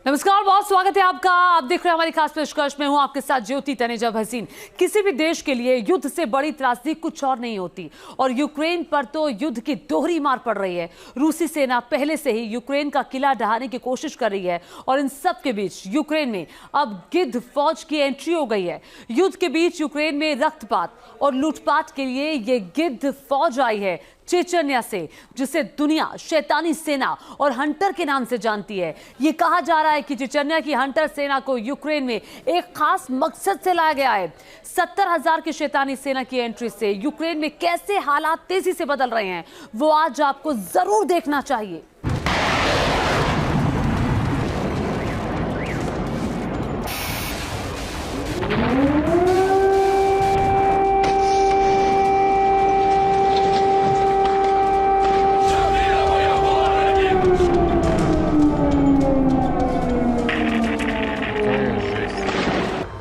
नमस्कार, बहुत स्वागत है आपका। आप देख रहे हैं हमारी खास पेशकश में। हूं आपके साथ ज्योति तनेजा भसीन। किसी भी देश के लिए युद्ध से बड़ी त्रासदी कुछ और नहीं होती और यूक्रेन पर तो युद्ध की दोहरी मार पड़ रही है। रूसी सेना पहले से ही यूक्रेन का किला ढहाने की कोशिश कर रही है और इन सब के बीच यूक्रेन में अब गिद्ध फौज की एंट्री हो गई है। युद्ध के बीच यूक्रेन में रक्तपात और लूटपाट के लिए ये गिद्ध फौज आई है चेचन्या से, जिसे दुनिया शैतानी सेना और हंटर के नाम से जानती है। ये कहा जा रहा है कि चेचन्या की हंटर सेना को यूक्रेन में एक खास मकसद से लाया गया है। 70,000 की शैतानी सेना की एंट्री से यूक्रेन में कैसे हालात तेजी से बदल रहे हैं, वो आज आपको जरूर देखना चाहिए।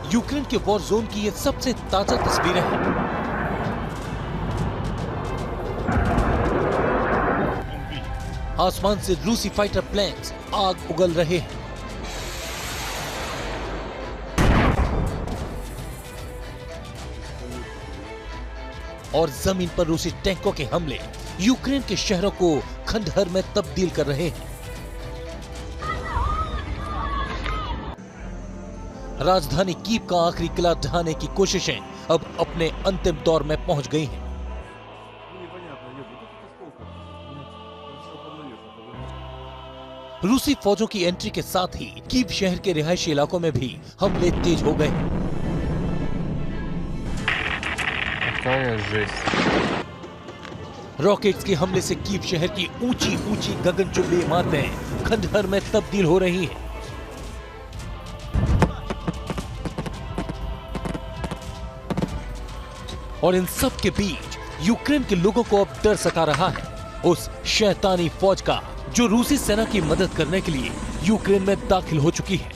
यूक्रेन के वॉर जोन की ये सबसे ताजा तस्वीरें हैं। आसमान से रूसी फाइटर प्लेन्स आग उगल रहे हैं। और जमीन पर रूसी टैंकों के हमले यूक्रेन के शहरों को खंडहर में तब्दील कर रहे हैं। राजधानी कीव का आखिरी किला ढहाने की कोशिशें अब अपने अंतिम दौर में पहुंच गई हैं। रूसी फौजों की एंट्री के साथ ही कीव शहर के रिहायशी इलाकों में भी हमले तेज हो गए। रॉकेट्स के हमले से कीव शहर की ऊंची ऊंची गगनचुंबी इमारतें खंडहर में तब्दील हो रही हैं। और इन सब के बीच यूक्रेन के लोगों को अब डर सता रहा है उस शैतानी फौज का, जो रूसी सेना की मदद करने के लिए यूक्रेन में दाखिल हो चुकी है।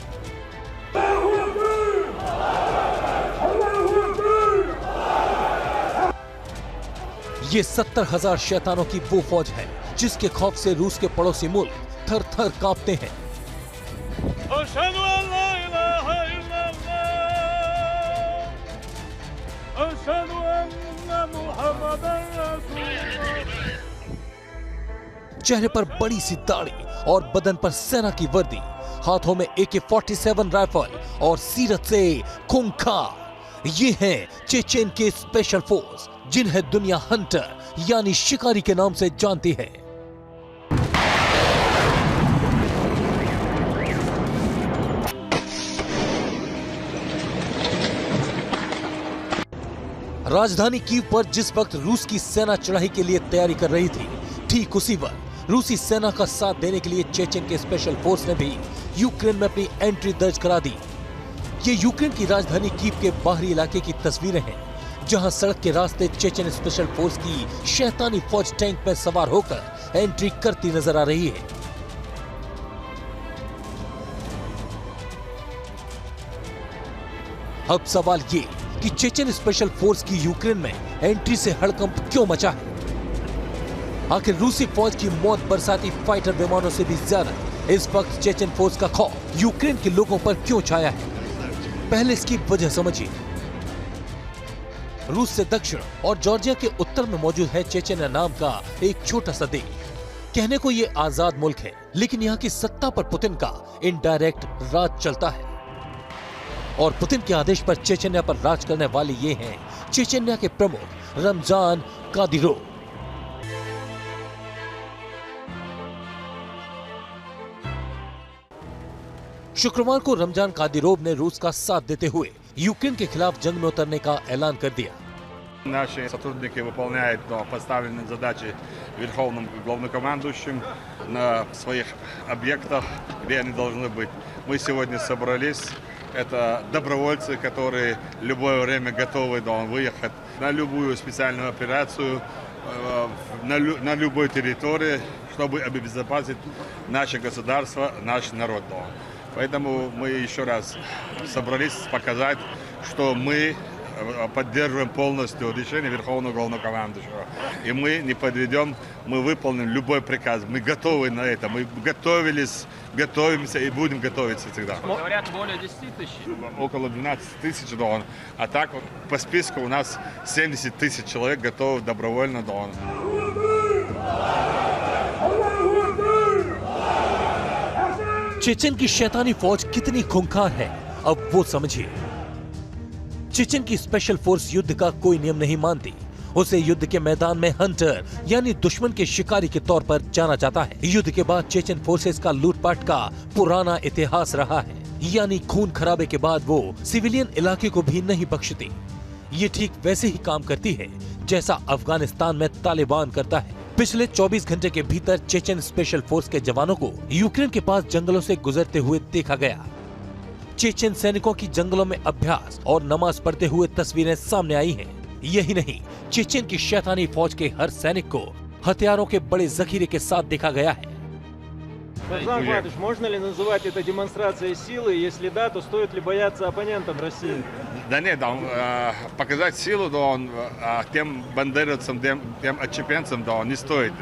ये 70,000 शैतानों की वो फौज है जिसके खौफ से रूस के पड़ोसी मुल्क थर थर कांपते हैं। चेहरे पर बड़ी सी दाढ़ी और बदन पर सेना की वर्दी, हाथों में AK-47 राइफल और सीरत से खूंखार, ये हैं चेचेन के स्पेशल फोर्स, जिन्हें दुनिया हंटर यानी शिकारी के नाम से जानती है। राजधानी कीव पर जिस वक्त रूस की सेना चढ़ाई के लिए तैयारी कर रही थी, ठीक उसी वक्त रूसी सेना का साथ देने के लिए चेचेन के स्पेशल फोर्स ने भी यूक्रेन में अपनी एंट्री दर्ज करा दी। ये यूक्रेन की राजधानी कीव के बाहरी इलाके की तस्वीरें हैं, जहां सड़क के रास्ते चेचेन स्पेशल फोर्स की शैतानी फौज टैंक में सवार होकर एंट्री करती नजर आ रही है। अब सवाल ये कि चेचेन स्पेशल फोर्स की यूक्रेन में एंट्री से हड़कंप क्यों मचा है? आखिर रूसी फौज की मौत बरसाती फाइटर विमानों से भी ज्यादा इस वक्त चेचेन फोर्स का खौफ यूक्रेन के लोगों पर क्यों छाया है? पहले इसकी वजह समझिए। रूस से दक्षिण और जॉर्जिया के उत्तर में मौजूद है चेचेन्या नाम का एक छोटा सा देश। कहने को ये आजाद मुल्क है, लेकिन यहाँ की सत्ता पर पुतिन का इनडायरेक्ट राज चलता है। और पुतिन के आदेश पर चेचेन्या पर राज करने वाले ये हैं चेचेन्या के प्रमुख रमजान कादिरोव। शुक्रवार को रमजान कादिरोव ने रूस का साथ देते हुए यूक्रेन के खिलाफ जंग में उतरने का ऐलान कर दिया। Наши сотрудники выполняют поставленные задачи верховным главнокомандующим на своих объектах, где они должны быть. Мы сегодня собрались. Это добровольцы, которые в любое время готовы выехать на любую специальную операцию, на любой территории, чтобы обезопасить наше государство, наш народ. Поэтому мы еще раз собрались показать, что мы поддерживаем полностью решение Верховного Главнокомандующего. И мы не подведем, мы выполним любой приказ. Мы готовы на это. Мы готовились, готовимся и будем готовиться всегда. Говорят, более 10 тысяч. Около 12 тысяч дон. А так по списку у нас 70 тысяч человек готовы добровольно дон. चेचन की शैतानी फौज कितनी खूंखार है अब वो समझिए। चेचन की स्पेशल फोर्स युद्ध का कोई नियम नहीं मानती। उसे युद्ध के मैदान में हंटर यानी दुश्मन के शिकारी के तौर पर जाना जाता है। युद्ध के बाद चेचन फोर्सेस का लूटपाट का पुराना इतिहास रहा है, यानी खून खराबे के बाद वो सिविलियन इलाके को भी नहीं बख्शती। ये ठीक वैसे ही काम करती है जैसा अफगानिस्तान में तालिबान करता है। पिछले 24 घंटे के भीतर चेचन स्पेशल फोर्स के जवानों को यूक्रेन के पास जंगलों से गुजरते हुए देखा गया। चेचन सैनिकों की जंगलों में अभ्यास और नमाज पढ़ते हुए तस्वीरें सामने आई हैं। यही नहीं, चेचन की शैतानी फौज के हर सैनिक को हथियारों के बड़े जखीरे के साथ देखा गया है। Руслан Ахматович, можно ли называть это демонстрацией силы? Если да, то стоит ли бояться оппонентам России? Да нет, да, показать силу, да, он, тем бандеровцам, тем отчепенцам, да, не стоит.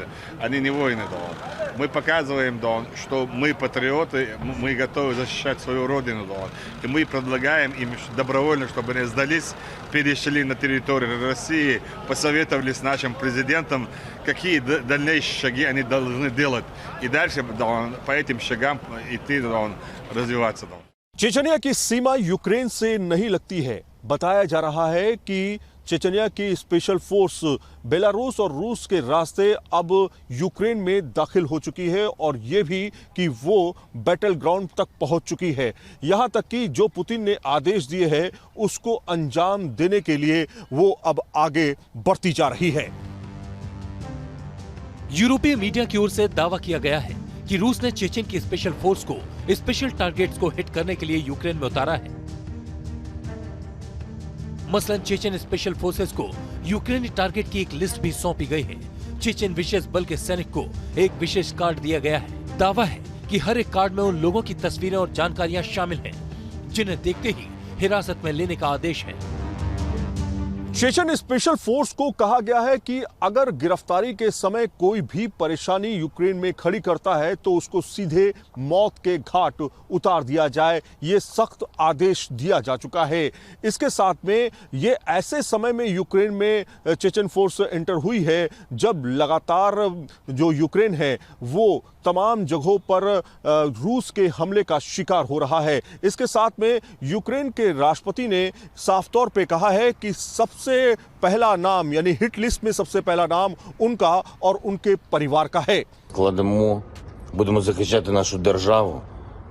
Они не воины, да. Мы показываем, да, что мы патриоты, мы готовы защищать свою родину, да. И мы предлагаем им добровольно, чтобы они сдались, перешли на территорию России, посоветовали с нашим президентом, какие дальнейшие шаги они должны делать. И дальше, да, по этим шагам идти, да, развиваться, да. चेचनिया की सीमा यूक्रेन से नहीं लगती है। बताया जा रहा है कि चेचनिया की स्पेशल फोर्स बेलारूस और रूस के रास्ते अब यूक्रेन में दाखिल हो चुकी है और ये भी कि वो बैटल ग्राउंड तक पहुंच चुकी है। यहां तक कि जो पुतिन ने आदेश दिए हैं उसको अंजाम देने के लिए वो अब आगे बढ़ती जा रही है। यूरोपीय मीडिया की ओर से दावा किया गया है कि रूस ने चेचन की स्पेशल फोर्स को स्पेशल टारगेट्स को हिट करने के लिए यूक्रेन में उतारा है। मसलन चेचन स्पेशल फोर्सेस को यूक्रेनी टारगेट की एक लिस्ट भी सौंपी गई है। चेचन विशेष बल के सैनिक को एक विशेष कार्ड दिया गया है। दावा है कि हर एक कार्ड में उन लोगों की तस्वीरें और जानकारियां शामिल हैं जिन्हें देखते ही हिरासत में लेने का आदेश है। चेचन स्पेशल फोर्स को कहा गया है कि अगर गिरफ्तारी के समय कोई भी परेशानी यूक्रेन में खड़ी करता है तो उसको सीधे मौत के घाट उतार दिया जाए। ये सख्त आदेश दिया जा चुका है। इसके साथ में ये ऐसे समय में यूक्रेन में चेचन फोर्स एंटर हुई है जब लगातार जो यूक्रेन है वो तमाम जगहों पर रूस के हमले का शिकार हो रहा है। इसके साथ में यूक्रेन के राष्ट्रपति ने साफ तौर पे कहा है कि सबसे पहला नाम यानी हिट लिस्ट में सबसे पहला नाम उनका और उनके परिवार का है। Кладемо, будемо захищати нашу державу,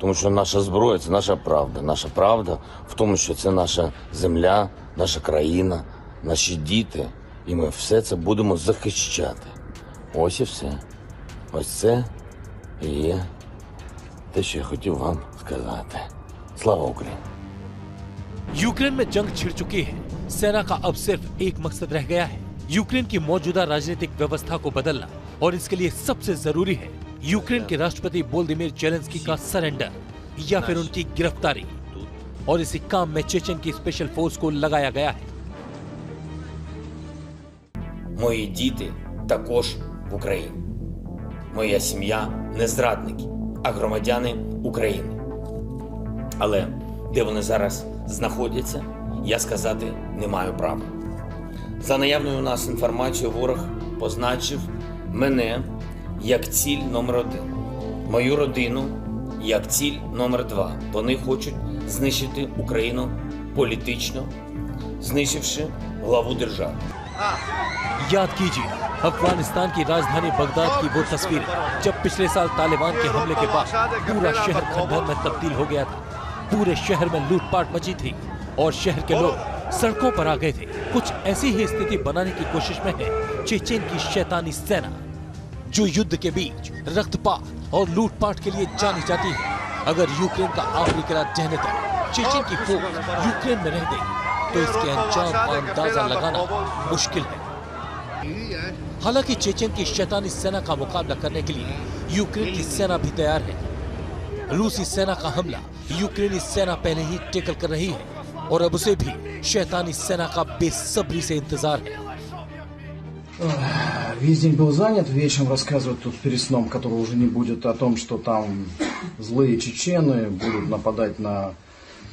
тому що наша зброя – це наша правда. Наша правда в тому, що це наша земля, наша країна, наші діти. І ми все це будемо захищати. Ось і все. Ось це і є те, що я хотів вам сказати. Слава Україні! यूक्रेन में जंग छिड़ चुकी है। सेना का अब सिर्फ एक मकसद रह गया है, यूक्रेन की मौजूदा राजनीतिक व्यवस्था को बदलना। और इसके लिए सबसे जरूरी है यूक्रेन के राष्ट्रपति वोलोदिमीर जेलेंस्की का सरेंडर या फिर उनकी गिरफ्तारी। और इसी काम में चेचन की स्पेशल फोर्स को लगाया गया है। Мої діти також в Україні. Моя сім'я не зрадники, а громадяни України. Але де вони зараз знаходяться, я сказати не маю права. За наявною у нас інформацією, ворог позначив мене як ціль номер 1, мою родину як ціль номер 2. Вони хочуть знищити Україну політично, знищивши главу держави. याद कीजिए अफगानिस्तान की राजधानी बगदाद की वो तस्वीर जब पिछले साल तालिबान के हमले के बाद पूरा शहर खंडहर में तब्दील हो गया था। पूरे शहर में लूटपाट मची थी और शहर के लोग सड़कों पर आ गए थे। कुछ ऐसी ही स्थिति बनाने की कोशिश में है चेचन की शैतानी सेना, जो युद्ध के बीच रक्तपात और लूटपाट के लिए जानी जाती है। अगर यूक्रेन का आखिरी किला ढहने तक चेचन की फौज यूक्रेन में रह गई तो इसके अंजाम का अंदाजा लगाना मुश्किल है। हालांकि चेचन की शैतानी सेना का मुकाबला करने के लिए यूक्रेन की सेना भी तैयार है। रूसी सेना का हमला यूक्रेनी सेना पहले ही टेकल कर रही है। और अब उसे भी शैतानी सेना का बेसब्री से इंतजार है। Весь день был занят, вечером рассказывают тут перед сном, которого уже не будет, о том, что там злые чечены будут нападать на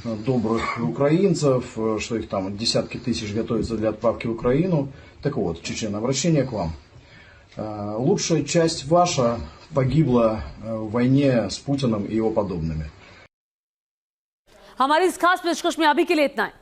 добрых украинцев, что их там десятки тысяч готовятся для отправки в Украину. Так вот, чечены, обращение к вам. Лучшая часть ваша погибла в войне с Путиным и его подобными. हमारी इस खास पेशकश में अभी के लिए इतना है।